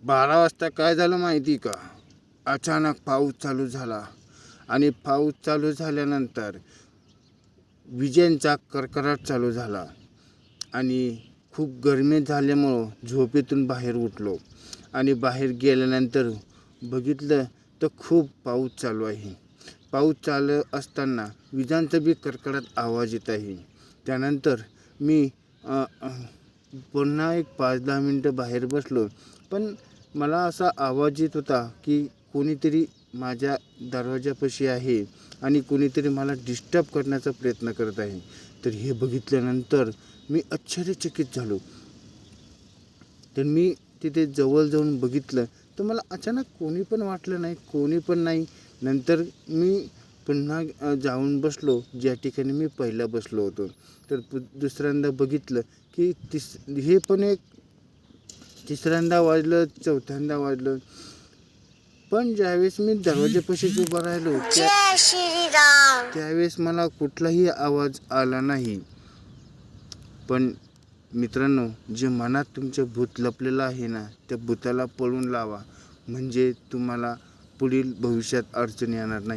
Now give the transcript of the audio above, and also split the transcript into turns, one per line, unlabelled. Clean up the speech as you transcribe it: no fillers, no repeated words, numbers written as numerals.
12 वाजता काय झालं माहिती का? अचानक पाऊस चालू झाला आणि पाऊस चालू झाल्यानंतर विजेंचा कडकडाट चालू झाला आणि खूप गरमी झाल्यामुळं झोपेतून बाहेर उठलो आणि बाहेर गेल्यानंतर बघितलं तर खूप पाऊस चालू आहे. पाऊस चालू असताना विजांचा बी कडकडाट आवाज येत आहे. त्यानंतर मी पुन्हा एक 5-10 मिनटं बाहेर बसलो, पण मला असा आवाज येत होता की कोणीतरी माझ्या दरवाजापाशी आहे आणि कोणीतरी मला डिस्टर्ब करण्याचा प्रयत्न करत आहे. तर हे बघितल्यानंतर मी आश्चर्यचकित झालो. तर मी तिथे जवळ जाऊन बघितलं तर मला अचानक कोणी पण वाटलं नाही, कोणी पण नाही. नंतर मी पुन्हा जाऊन बसलो ज्या ठिकाणी मी पहिला बसलो होतो. तर दुसऱ्यांदा बघितलं की हे पण एक तिसऱ्यांदा वाजलं, चौथ्यांदा वाजलं. पण ज्यावेळेस मी दरवाजापाशी उभा राहिलो त्यावेळेस मला कुठलाही आवाज आला नाही. पण मित्रांनो, जे मनात तुमच्या भूत लपलेलं आहे ना, त्या भूताला पळून लावा, म्हणजे तुम्हाला पुढील भविष्यात अडचण येणार नाही.